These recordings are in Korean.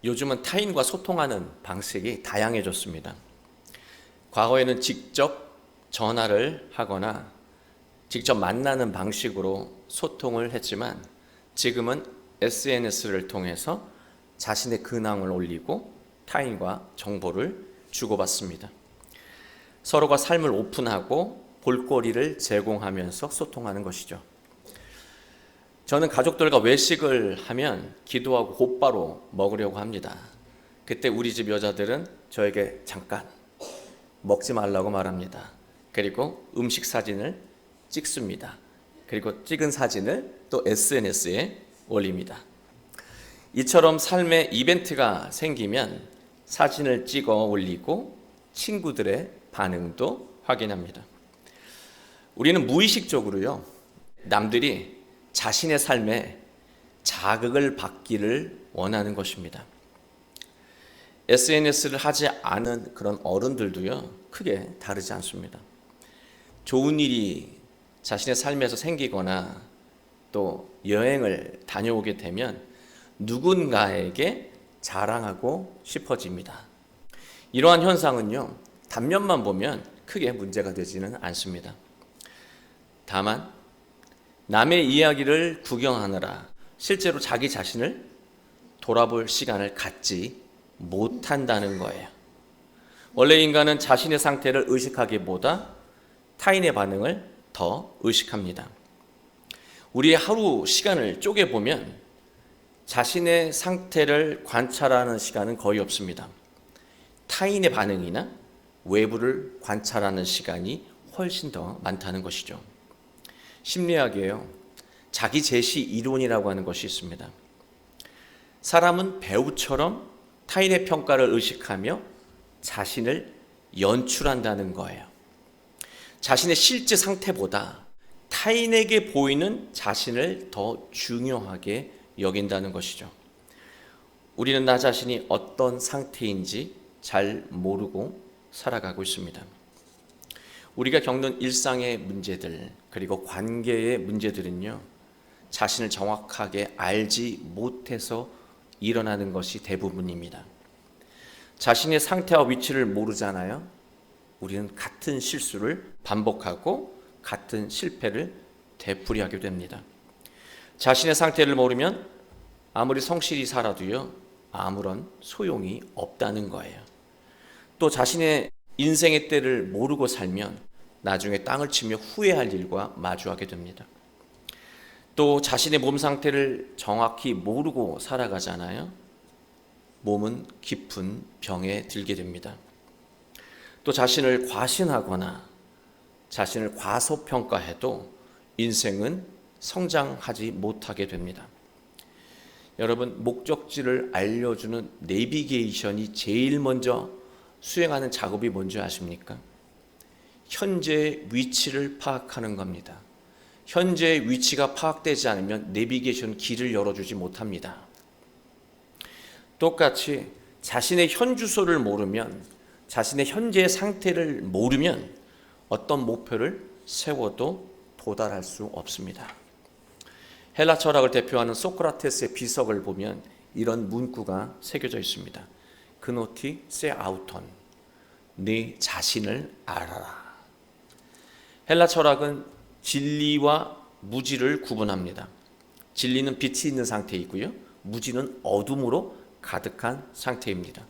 요즘은 타인과 소통하는 방식이 다양해졌습니다. 과거에는 직접 전화를 하거나 직접 만나는 방식으로 소통을 했지만 지금은 SNS를 통해서 자신의 근황을 올리고 타인과 정보를 주고받습니다. 서로가 삶을 오픈하고 볼거리를 제공하면서 소통하는 것이죠. 저는 가족들과 외식을 하면 기도하고 곧바로 먹으려고 합니다. 그때 우리 집 여자들은 저에게 잠깐 먹지 말라고 말합니다. 그리고 음식 사진을 찍습니다. 그리고 찍은 사진을 또 SNS에 올립니다. 이처럼 삶의 이벤트가 생기면 사진을 찍어 올리고 친구들의 반응도 확인합니다. 우리는 무의식적으로요, 남들이 자신의 삶에 자극을 받기를 원하는 것입니다. SNS를 하지 않은 그런 어른들도요, 크게 다르지 않습니다. 좋은 일이 자신의 삶에서 생기거나 또 여행을 다녀오게 되면 누군가에게 자랑하고 싶어집니다. 이러한 현상은요, 단면만 보면 크게 문제가 되지는 않습니다. 다만 남의 이야기를 구경하느라 실제로 자기 자신을 돌아볼 시간을 갖지 못한다는 거예요. 원래 인간은 자신의 상태를 의식하기보다 타인의 반응을 더 의식합니다. 우리의 하루 시간을 쪼개보면 자신의 상태를 관찰하는 시간은 거의 없습니다. 타인의 반응이나 외부를 관찰하는 시간이 훨씬 더 많다는 것이죠. 심리학에요, 자기 제시 이론이라고 하는 것이 있습니다. 사람은 배우처럼 타인의 평가를 의식하며 자신을 연출한다는 거예요. 자신의 실제 상태보다 타인에게 보이는 자신을 더 중요하게 여긴다는 것이죠. 우리는 나 자신이 어떤 상태인지 잘 모르고 살아가고 있습니다. 우리가 겪는 일상의 문제들, 그리고 관계의 문제들은요, 자신을 정확하게 알지 못해서 일어나는 것이 대부분입니다. 자신의 상태와 위치를 모르잖아요. 우리는 같은 실수를 반복하고 같은 실패를 되풀이하게 됩니다. 자신의 상태를 모르면 아무리 성실히 살아도요, 아무런 소용이 없다는 거예요. 또 자신의 인생의 때를 모르고 살면 나중에 땅을 치며 후회할 일과 마주하게 됩니다. 또 자신의 몸 상태를 정확히 모르고 살아가잖아요. 몸은 깊은 병에 들게 됩니다. 또 자신을 과신하거나 자신을 과소평가해도 인생은 성장하지 못하게 됩니다. 여러분, 목적지를 알려주는 내비게이션이 제일 먼저 수행하는 작업이 뭔지 아십니까? 현재 위치를 파악하는 겁니다. 현재 위치가 파악되지 않으면 내비게이션 길을 열어주지 못합니다. 똑같이 자신의 현 주소를 모르면, 자신의 현재 상태를 모르면 어떤 목표를 세워도 도달할 수 없습니다. 헬라 철학을 대표하는 소크라테스의 비석을 보면 이런 문구가 새겨져 있습니다. 그노티 세 아우톤, 네 자신을 알아라. 헬라 철학은 진리와 무지를 구분합니다. 진리는 빛이 있는 상태이고요, 무지는 어둠으로 가득한 상태입니다.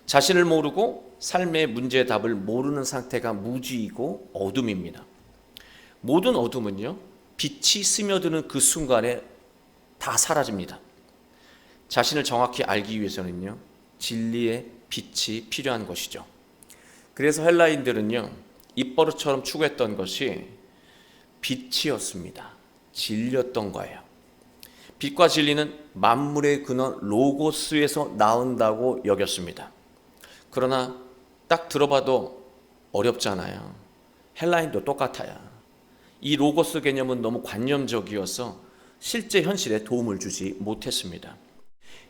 자신을 모르고 삶의 문제의 답을 모르는 상태가 무지이고 어둠입니다. 모든 어둠은요, 빛이 스며드는 그 순간에 다 사라집니다. 자신을 정확히 알기 위해서는요, 진리의 빛이 필요한 것이죠. 그래서 헬라인들은요, 입버릇처럼 추구했던 것이 빛이었습니다. 진리였던 거예요. 빛과 진리는 만물의 근원 로고스에서 나온다고 여겼습니다. 그러나 딱 들어봐도 어렵잖아요. 헬라인도 똑같아요. 이 로고스 개념은 너무 관념적이어서 실제 현실에 도움을 주지 못했습니다.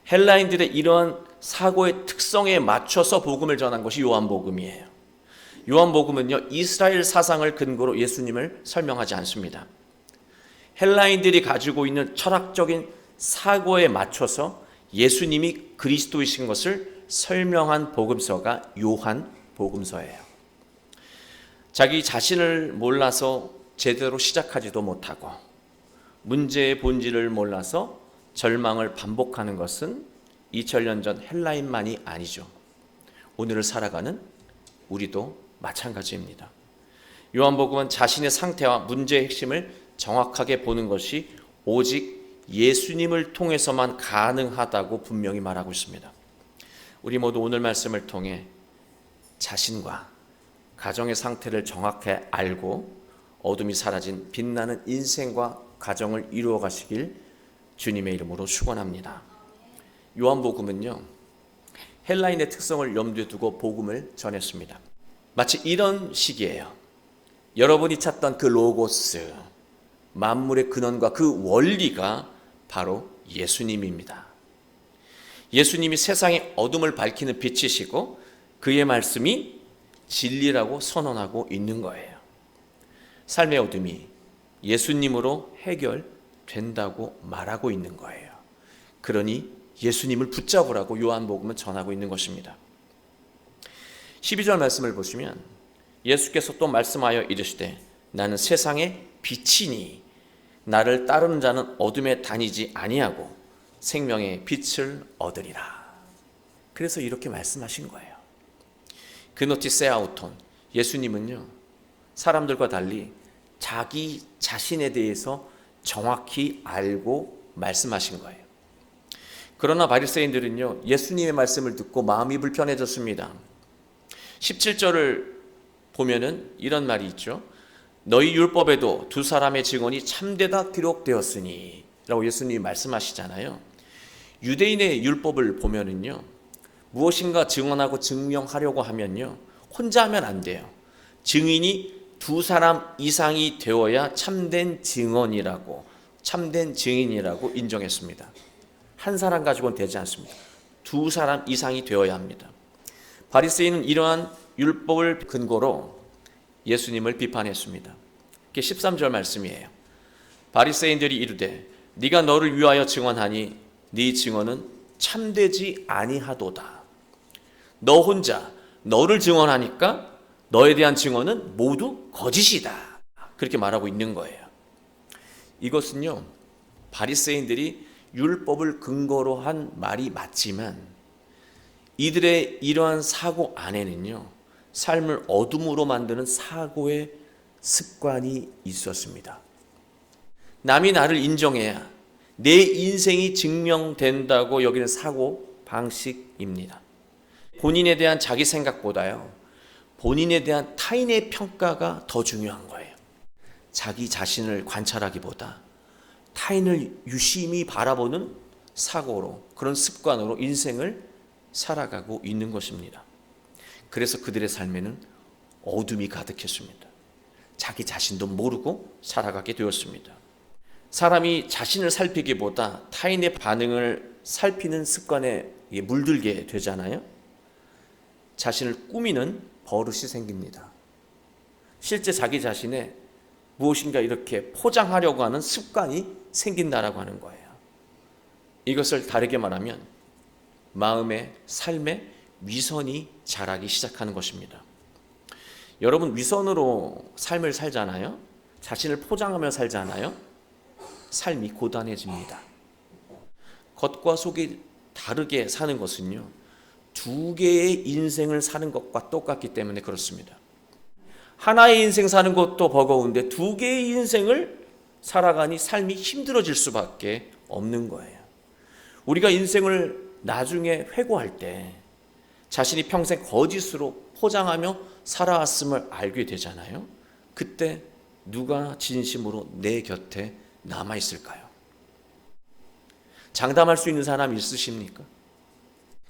헬라인들의 이러한 사고의 특성에 맞춰서 복음을 전한 것이 요한복음이에요. 요한복음은요, 이스라엘 사상을 근거로 예수님을 설명하지 않습니다. 헬라인들이 가지고 있는 철학적인 사고에 맞춰서 예수님이 그리스도이신 것을 설명한 복음서가 요한 복음서예요. 자기 자신을 몰라서 제대로 시작하지도 못하고 문제의 본질을 몰라서 절망을 반복하는 것은 2000년 전 헬라인만이 아니죠. 오늘을 살아가는 우리도 마찬가지입니다. 요한복음은 자신의 상태와 문제의 핵심을 정확하게 보는 것이 오직 예수님을 통해서만 가능하다고 분명히 말하고 있습니다. 우리 모두 오늘 말씀을 통해 자신과 가정의 상태를 정확히 알고 어둠이 사라진 빛나는 인생과 가정을 이루어 가시길 주님의 이름으로 축원합니다. 요한복음은요, 헬라인의 특성을 염두에 두고 복음을 전했습니다. 마치 이런 식이에요. 여러분이 찾던 그 로고스, 만물의 근원과 그 원리가 바로 예수님입니다. 예수님이 세상의 어둠을 밝히는 빛이시고 그의 말씀이 진리라고 선언하고 있는 거예요. 삶의 어둠이 예수님으로 해결된다고 말하고 있는 거예요. 그러니 예수님을 붙잡으라고 요한복음은 전하고 있는 것입니다. 12절 말씀을 보시면 예수께서 또 말씀하여 이르시되 나는 세상의 빛이니 나를 따르는 자는 어둠에 다니지 아니하고 생명의 빛을 얻으리라. 그래서 이렇게 말씀하신 거예요. 그노티세 아우톤, 예수님은요, 사람들과 달리 자기 자신에 대해서 정확히 알고 말씀하신 거예요. 그러나 바리새인들은요, 예수님의 말씀을 듣고 마음이 불편해졌습니다. 17절을 보면은 이런 말이 있죠. 너희 율법에도 두 사람의 증언이 참되다 기록되었으니 라고 예수님이 말씀하시잖아요. 유대인의 율법을 보면은요, 무엇인가 증언하고 증명하려고 하면요, 혼자 하면 안 돼요. 증인이 두 사람 이상이 되어야 참된 증언이라고, 참된 증인이라고 인정했습니다. 한 사람 가지고는 되지 않습니다. 두 사람 이상이 되어야 합니다. 바리새인은 이러한 율법을 근거로 예수님을 비판했습니다. 그게 13절 말씀이에요. 바리새인들이 이르되 네가 너를 위하여 증언하니 네 증언은 참되지 아니하도다. 너 혼자 너를 증언하니까 너에 대한 증언은 모두 거짓이다. 그렇게 말하고 있는 거예요. 이것은요, 바리새인들이 율법을 근거로 한 말이 맞지만 이들의 이러한 사고 안에는요, 삶을 어둠으로 만드는 사고의 습관이 있었습니다. 남이 나를 인정해야 내 인생이 증명된다고 여기는 사고 방식입니다. 본인에 대한 자기 생각보다요, 본인에 대한 타인의 평가가 더 중요한 거예요. 자기 자신을 관찰하기보다 타인을 유심히 바라보는 사고로, 그런 습관으로 인생을 살아가고 있는 것입니다. 그래서 그들의 삶에는 어둠이 가득했습니다. 자기 자신도 모르고 살아가게 되었습니다. 사람이 자신을 살피기보다 타인의 반응을 살피는 습관에 물들게 되잖아요. 자신을 꾸미는 버릇이 생깁니다. 실제 자기 자신의 무엇인가 이렇게 포장하려고 하는 습관이 생긴다라고 하는 거예요. 이것을 다르게 말하면 마음의, 삶의 위선이 자라기 시작하는 것입니다. 여러분, 위선으로 삶을 살잖아요. 자신을 포장하며 살잖아요. 삶이 고단해집니다. 겉과 속이 다르게 사는 것은요, 두 개의 인생을 사는 것과 똑같기 때문에 그렇습니다. 하나의 인생 사는 것도 버거운데 두 개의 인생을 살아가니 삶이 힘들어질 수밖에 없는 거예요. 우리가 인생을 나중에 회고할 때 자신이 평생 거짓으로 포장하며 살아왔음을 알게 되잖아요. 그때 누가 진심으로 내 곁에 남아있을까요? 장담할 수 있는 사람 있으십니까?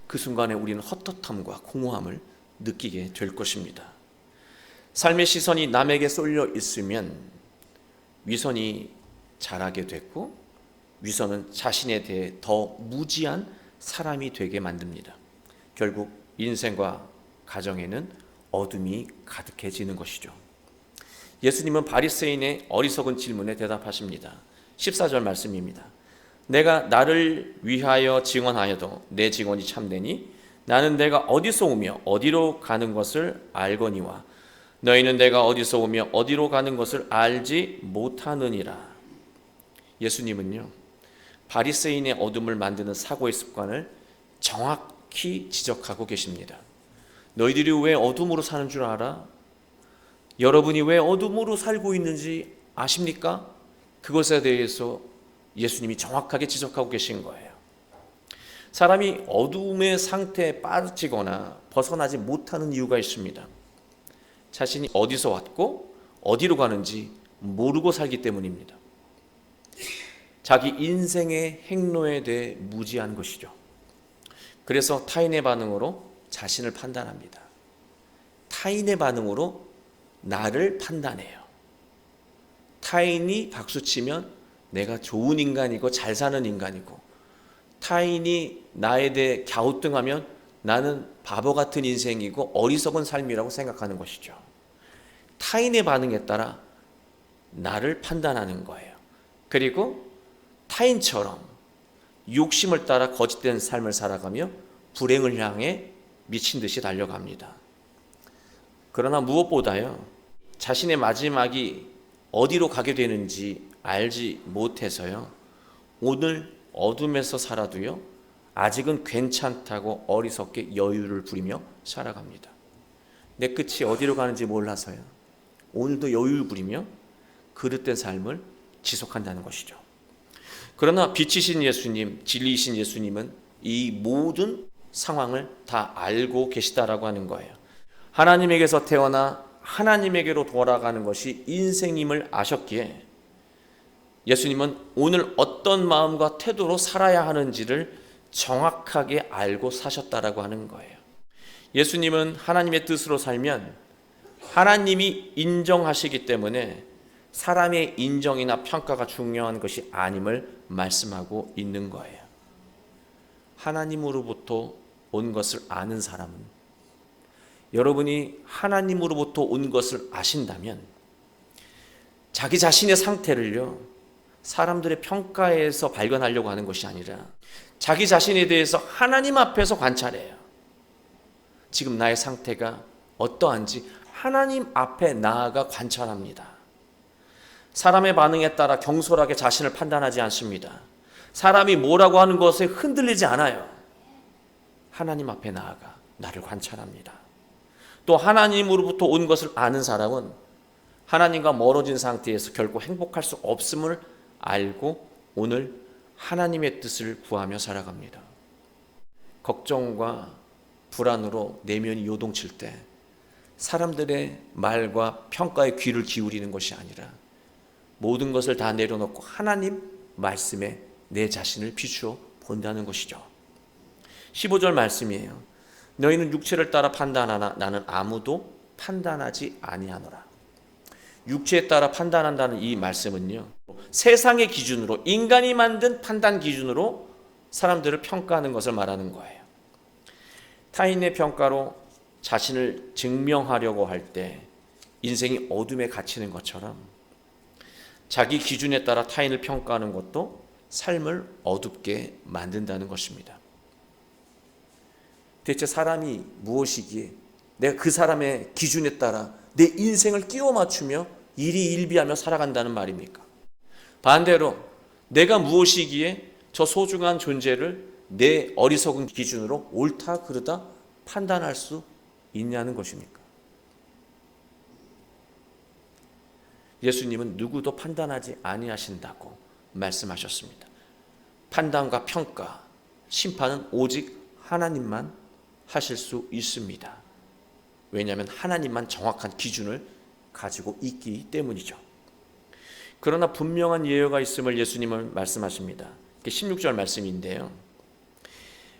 그 순간에 우리는 헛헛함과 공허함을 느끼게 될 것입니다. 삶의 시선이 남에게 쏠려 있으면 위선이 자라게 됐고, 위선은 자신에 대해 더 무지한 사람이 되게 만듭니다. 결국 인생과 가정에는 어둠이 가득해지는 것이죠. 예수님은 바리새인의 어리석은 질문에 대답하십니다. 14절 말씀입니다. 내가 나를 위하여 증언하여도 내 증언이 참되니 나는 내가 어디서 오며 어디로 가는 것을 알거니와 너희는 내가 어디서 오며 어디로 가는 것을 알지 못하느니라. 예수님은요, 바리새인의 어둠을 만드는 사고의 습관을 정확히 지적하고 계십니다. 너희들이 왜 어둠으로 사는 줄 알아? 여러분이 왜 어둠으로 살고 있는지 아십니까? 그것에 대해서 예수님이 정확하게 지적하고 계신 거예요. 사람이 어둠의 상태에 빠지거나 벗어나지 못하는 이유가 있습니다. 자신이 어디서 왔고 어디로 가는지 모르고 살기 때문입니다. 자기 인생의 행로에 대해 무지한 것이죠. 그래서 타인의 반응으로 자신을 판단합니다. 타인의 반응으로 나를 판단해요. 타인이 박수치면 내가 좋은 인간이고 잘 사는 인간이고, 타인이 나에 대해 갸우뚱하면 나는 바보 같은 인생이고 어리석은 삶이라고 생각하는 것이죠. 타인의 반응에 따라 나를 판단하는 거예요. 그리고 타인처럼 욕심을 따라 거짓된 삶을 살아가며 불행을 향해 미친 듯이 달려갑니다. 그러나 무엇보다요, 자신의 마지막이 어디로 가게 되는지 알지 못해서요, 오늘 어둠에서 살아도요 아직은 괜찮다고 어리석게 여유를 부리며 살아갑니다. 내 끝이 어디로 가는지 몰라서요 오늘도 여유를 부리며 그릇된 삶을 지속한다는 것이죠. 그러나 빛이신 예수님, 진리이신 예수님은 이 모든 상황을 다 알고 계시다라고 하는 거예요. 하나님에게서 태어나 하나님에게로 돌아가는 것이 인생임을 아셨기에 예수님은 오늘 어떤 마음과 태도로 살아야 하는지를 정확하게 알고 사셨다라고 하는 거예요. 예수님은 하나님의 뜻으로 살면 하나님이 인정하시기 때문에 사람의 인정이나 평가가 중요한 것이 아님을 말씀하고 있는 거예요. 하나님으로부터 온 것을 아는 사람은, 여러분이 하나님으로부터 온 것을 아신다면 자기 자신의 상태를요 사람들의 평가에서 발견하려고 하는 것이 아니라 자기 자신에 대해서 하나님 앞에서 관찰해요. 지금 나의 상태가 어떠한지 하나님 앞에 나아가 관찰합니다. 사람의 반응에 따라 경솔하게 자신을 판단하지 않습니다. 사람이 뭐라고 하는 것에 흔들리지 않아요. 하나님 앞에 나아가 나를 관찰합니다. 또 하나님으로부터 온 것을 아는 사람은 하나님과 멀어진 상태에서 결코 행복할 수 없음을 알고 오늘 하나님의 뜻을 구하며 살아갑니다. 걱정과 불안으로 내면이 요동칠 때 사람들의 말과 평가에 귀를 기울이는 것이 아니라 모든 것을 다 내려놓고 하나님 말씀에 내 자신을 비추어 본다는 것이죠. 15절 말씀이에요. 너희는 육체를 따라 판단하나 나는 아무도 판단하지 아니하노라. 육체에 따라 판단한다는 이 말씀은요, 세상의 기준으로, 인간이 만든 판단 기준으로 사람들을 평가하는 것을 말하는 거예요. 타인의 평가로 자신을 증명하려고 할 때 인생이 어둠에 갇히는 것처럼 자기 기준에 따라 타인을 평가하는 것도 삶을 어둡게 만든다는 것입니다. 대체 사람이 무엇이기에 내가 그 사람의 기준에 따라 내 인생을 끼워 맞추며 일희일비하며 살아간다는 말입니까? 반대로 내가 무엇이기에 저 소중한 존재를 내 어리석은 기준으로 옳다 그르다 판단할 수 있냐는 것입니까? 예수님은 누구도 판단하지 아니하신다고 말씀하셨습니다. 판단과 평가, 심판은 오직 하나님만 하실 수 있습니다. 왜냐하면 하나님만 정확한 기준을 가지고 있기 때문이죠. 그러나 분명한 예외가 있음을 예수님은 말씀하십니다. 16절 말씀인데요.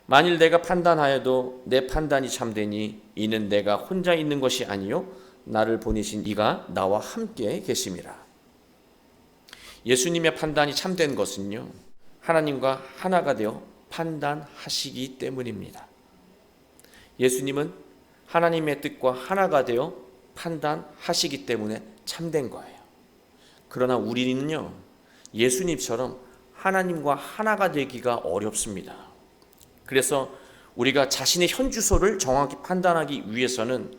만일 내가 판단하여도 내 판단이 참되니 이는 내가 혼자 있는 것이 아니요 나를 보내신 이가 나와 함께 계심이라. 예수님의 판단이 참된 것은요 하나님과 하나가 되어 판단하시기 때문입니다. 예수님은 하나님의 뜻과 하나가 되어 판단하시기 때문에 참된 거예요. 그러나 우리는요 예수님처럼 하나님과 하나가 되기가 어렵습니다. 그래서 우리가 자신의 현 주소를 정확히 판단하기 위해서는,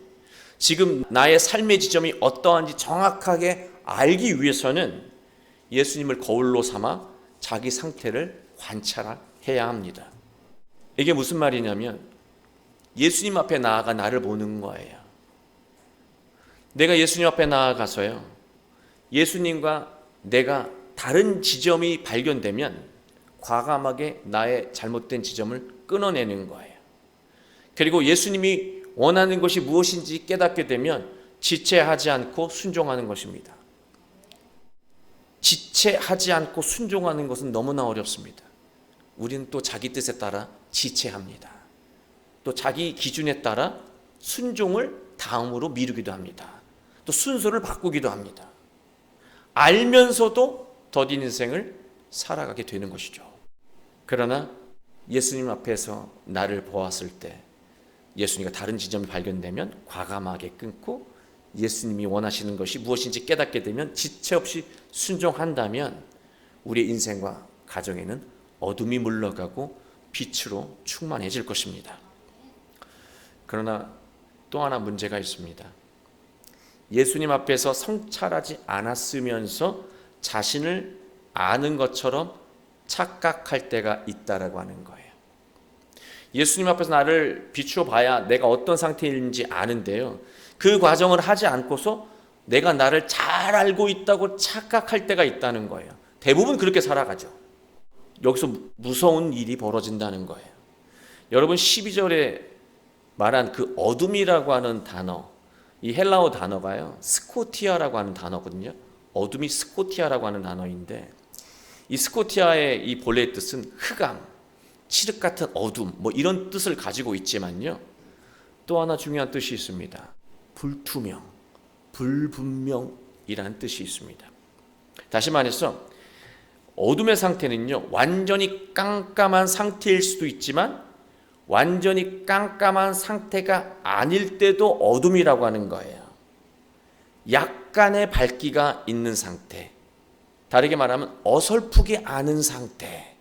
지금 나의 삶의 지점이 어떠한지 정확하게 알기 위해서는 예수님을 거울로 삼아 자기 상태를 관찰해야 합니다. 이게 무슨 말이냐면, 예수님 앞에 나아가 나를 보는 거예요. 내가 예수님 앞에 나아가서요, 예수님과 내가 다른 지점이 발견되면 과감하게 나의 잘못된 지점을 끊어내는 거예요. 그리고 예수님이 원하는 것이 무엇인지 깨닫게 되면 지체하지 않고 순종하는 것입니다. 지체하지 않고 순종하는 것은 너무나 어렵습니다. 우리는 또 자기 뜻에 따라 지체합니다. 또 자기 기준에 따라 순종을 다음으로 미루기도 합니다. 또 순서를 바꾸기도 합니다. 알면서도 더딘 인생을 살아가게 되는 것이죠. 그러나 예수님 앞에서 나를 보았을 때 예수님과 다른 지점이 발견되면 과감하게 끊고 예수님이 원하시는 것이 무엇인지 깨닫게 되면 지체 없이 순종한다면 우리의 인생과 가정에는 어둠이 물러가고 빛으로 충만해질 것입니다. 그러나 또 하나 문제가 있습니다. 예수님 앞에서 성찰하지 않았으면서 자신을 아는 것처럼 착각할 때가 있다라고 하는 거예요. 예수님 앞에서 나를 비추어 봐야 내가 어떤 상태인지 아는데요, 그 과정을 하지 않고서 내가 나를 잘 알고 있다고 착각할 때가 있다는 거예요. 대부분 그렇게 살아가죠. 여기서 무서운 일이 벌어진다는 거예요. 여러분, 12절에 말한 그 어둠이라고 하는 단어, 이 헬라어 단어가요, 스코티아라고 하는 단어거든요. 어둠이 스코티아라고 하는 단어인데, 이 스코티아의 이 본래의 뜻은 흑암, 칠흑 같은 어둠, 이런 뜻을 가지고 있지만요, 또 하나 중요한 뜻이 있습니다. 불투명, 불분명이라는 뜻이 있습니다. 다시 말해서 어둠의 상태는요, 완전히 깜깜한 상태일 수도 있지만 완전히 깜깜한 상태가 아닐 때도 어둠이라고 하는 거예요. 약간의 밝기가 있는 상태, 다르게 말하면 어설프게 아는 상태,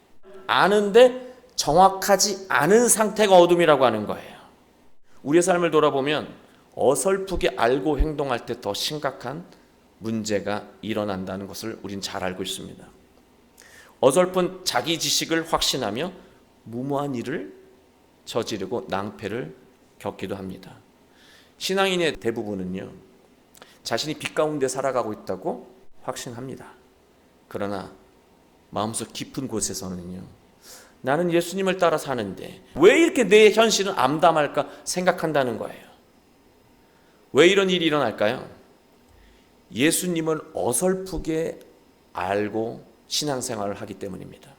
아는데 정확하지 않은 상태가 어둠이라고 하는 거예요. 우리의 삶을 돌아보면 어설프게 알고 행동할 때 더 심각한 문제가 일어난다는 것을 우린 잘 알고 있습니다. 어설픈 자기 지식을 확신하며 무모한 일을 저지르고 낭패를 겪기도 합니다. 신앙인의 대부분은요, 자신이 빛 가운데 살아가고 있다고 확신합니다. 그러나 마음속 깊은 곳에서는요, 나는 예수님을 따라 사는데 왜 이렇게 내 현실은 암담할까 생각한다는 거예요. 왜 이런 일이 일어날까요? 예수님을 어설프게 알고 신앙생활을 하기 때문입니다.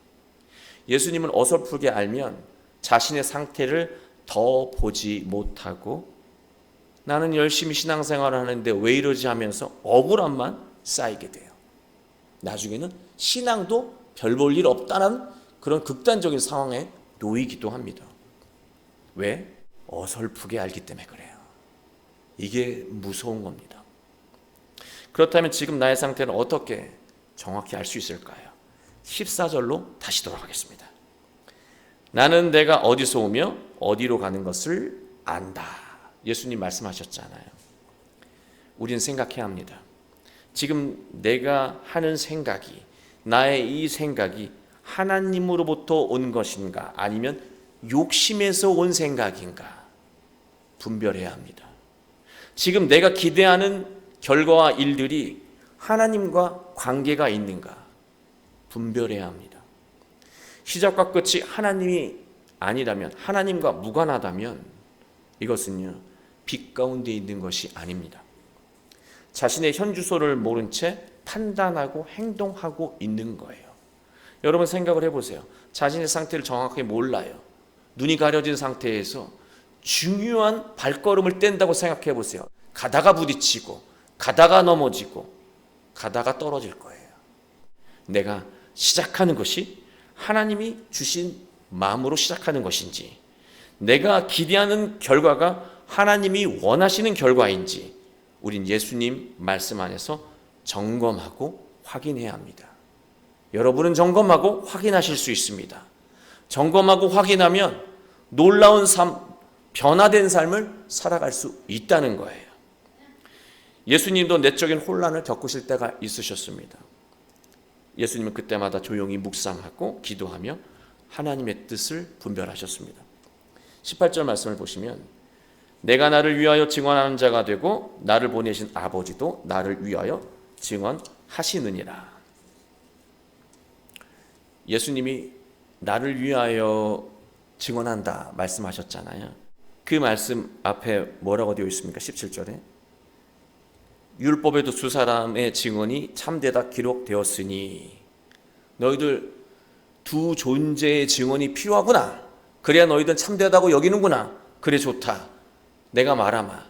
예수님을 어설프게 알면 자신의 상태를 더 보지 못하고 나는 열심히 신앙생활을 하는데 왜 이러지 하면서 억울함만 쌓이게 돼요. 나중에는 신앙도 별 볼 일 없다는 그런 극단적인 상황에 놓이기도 합니다. 왜? 어설프게 알기 때문에 그래요. 이게 무서운 겁니다. 그렇다면 지금 나의 상태를 어떻게 정확히 알 수 있을까요? 14절로 다시 돌아가겠습니다. 나는 내가 어디서 오며 어디로 가는 것을 안다. 예수님 말씀하셨잖아요. 우린 생각해야 합니다. 지금 내가 하는 생각이, 나의 이 생각이 하나님으로부터 온 것인가 아니면 욕심에서 온 생각인가 분별해야 합니다. 지금 내가 기대하는 결과와 일들이 하나님과 관계가 있는가 분별해야 합니다. 시작과 끝이 하나님이 아니라면, 하나님과 무관하다면 이것은요, 빛 가운데 있는 것이 아닙니다. 자신의 현 주소를 모른 채 판단하고 행동하고 있는 거예요. 여러분 생각을 해보세요. 자신의 상태를 정확하게 몰라요. 눈이 가려진 상태에서 중요한 발걸음을 뗀다고 생각해 보세요. 가다가 부딪히고, 가다가 넘어지고, 가다가 떨어질 거예요. 내가 시작하는 것이 하나님이 주신 마음으로 시작하는 것인지, 내가 기대하는 결과가 하나님이 원하시는 결과인지 우린 예수님 말씀 안에서 점검하고 확인해야 합니다. 여러분은 점검하고 확인하실 수 있습니다. 점검하고 확인하면 놀라운 삶, 변화된 삶을 살아갈 수 있다는 거예요. 예수님도 내적인 혼란을 겪으실 때가 있으셨습니다. 예수님은 그때마다 조용히 묵상하고 기도하며 하나님의 뜻을 분별하셨습니다. 18절 말씀을 보시면 내가 나를 위하여 증언하는 자가 되고 나를 보내신 아버지도 나를 위하여 증언하시느니라. 예수님이 나를 위하여 증언한다 말씀하셨잖아요. 그 말씀 앞에 뭐라고 되어 있습니까? 17절에 율법에도 두 사람의 증언이 참되다 기록되었으니 너희들 두 존재의 증언이 필요하구나. 그래야 너희들은 참되다고 여기는구나. 그래 좋다. 내가 말하마.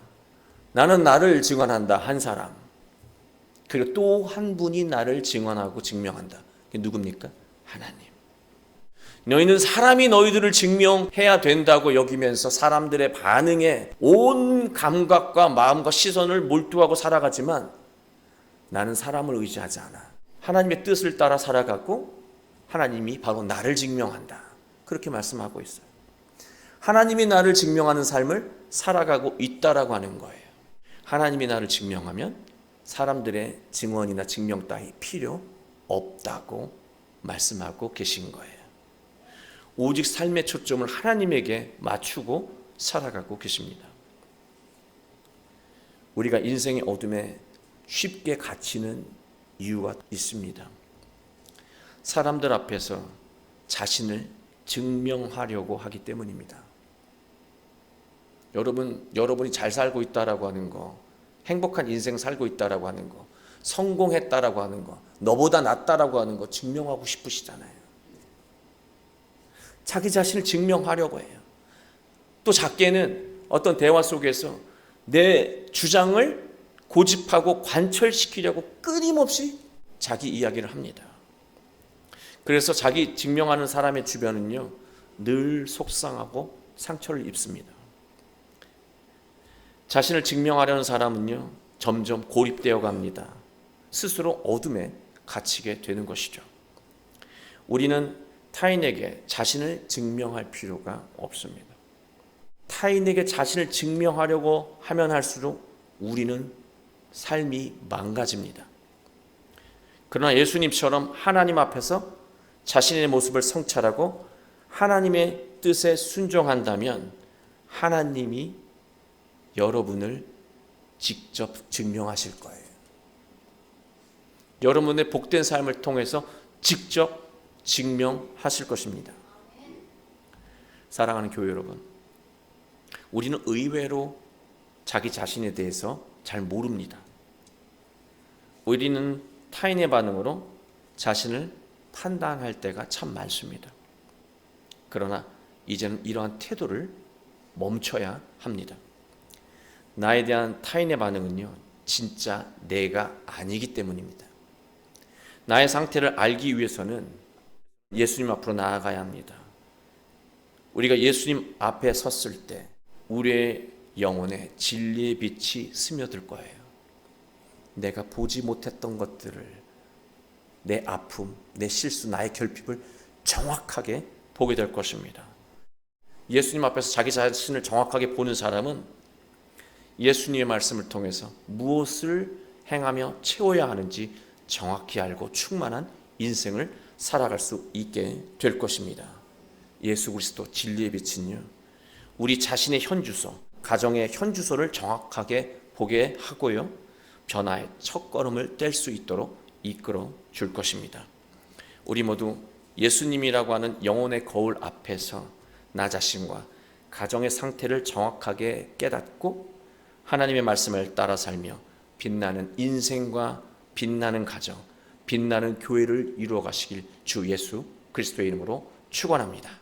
나는 나를 증언한다. 한 사람. 그리고 또 한 분이 나를 증언하고 증명한다. 그게 누굽니까? 하나님. 너희는 사람이 너희들을 증명해야 된다고 여기면서 사람들의 반응에 온 감각과 마음과 시선을 몰두하고 살아가지만 나는 사람을 의지하지 않아. 하나님의 뜻을 따라 살아가고 하나님이 바로 나를 증명한다. 그렇게 말씀하고 있어요. 하나님이 나를 증명하는 삶을 살아가고 있다라고 하는 거예요. 하나님이 나를 증명하면 사람들의 증언이나 증명 따위 필요 없다고 말씀하고 계신 거예요. 오직 삶의 초점을 하나님에게 맞추고 살아가고 계십니다. 우리가 인생의 어둠에 쉽게 갇히는 이유가 있습니다. 사람들 앞에서 자신을 증명하려고 하기 때문입니다. 여러분이 잘 살고 있다라고 하는 거, 행복한 인생 살고 있다라고 하는 거, 성공했다라고 하는 거, 너보다 낫다라고 하는 거 증명하고 싶으시잖아요. 자기 자신을 증명하려고 해요. 또 작게는 어떤 대화 속에서 내 주장을 고집하고 관철시키려고 끊임없이 자기 이야기를 합니다. 그래서 자기 증명하는 사람의 주변은요, 늘 속상하고 상처를 입습니다. 자신을 증명하려는 사람은요, 점점 고립되어 갑니다. 스스로 어둠에 갇히게 되는 것이죠. 우리는 타인에게 자신을 증명할 필요가 없습니다. 타인에게 자신을 증명하려고 하면 할수록 우리는 삶이 망가집니다. 그러나 예수님처럼 하나님 앞에서 자신의 모습을 성찰하고 하나님의 뜻에 순종한다면 하나님이 여러분을 직접 증명하실 거예요. 여러분의 복된 삶을 통해서 직접 증명하실 것입니다. 사랑하는 교회 여러분, 우리는 의외로 자기 자신에 대해서 잘 모릅니다. 우리는 타인의 반응으로 자신을 판단할 때가 참 많습니다. 그러나 이제는 이러한 태도를 멈춰야 합니다. 나에 대한 타인의 반응은요, 진짜 내가 아니기 때문입니다. 나의 상태를 알기 위해서는 예수님 앞으로 나아가야 합니다. 우리가 예수님 앞에 섰을 때 우리의 영혼에 진리의 빛이 스며들 거예요. 내가 보지 못했던 것들을, 내 아픔, 내 실수, 나의 결핍을 정확하게 보게 될 것입니다. 예수님 앞에서 자기 자신을 정확하게 보는 사람은 예수님의 말씀을 통해서 무엇을 행하며 채워야 하는지 정확히 알고 충만한 인생을 살아갈 수 있게 될 것입니다. 예수 그리스도 진리의 빛은요, 우리 자신의 현주소, 가정의 현주소를 정확하게 보게 하고요, 변화의 첫걸음을 뗄 수 있도록 이끌어 줄 것입니다. 우리 모두 예수님이라고 하는 영혼의 거울 앞에서 나 자신과 가정의 상태를 정확하게 깨닫고 하나님의 말씀을 따라 살며 빛나는 인생과 빛나는 가정, 빛나는 교회를 이루어 가시길 주 예수 그리스도의 이름으로 축원합니다.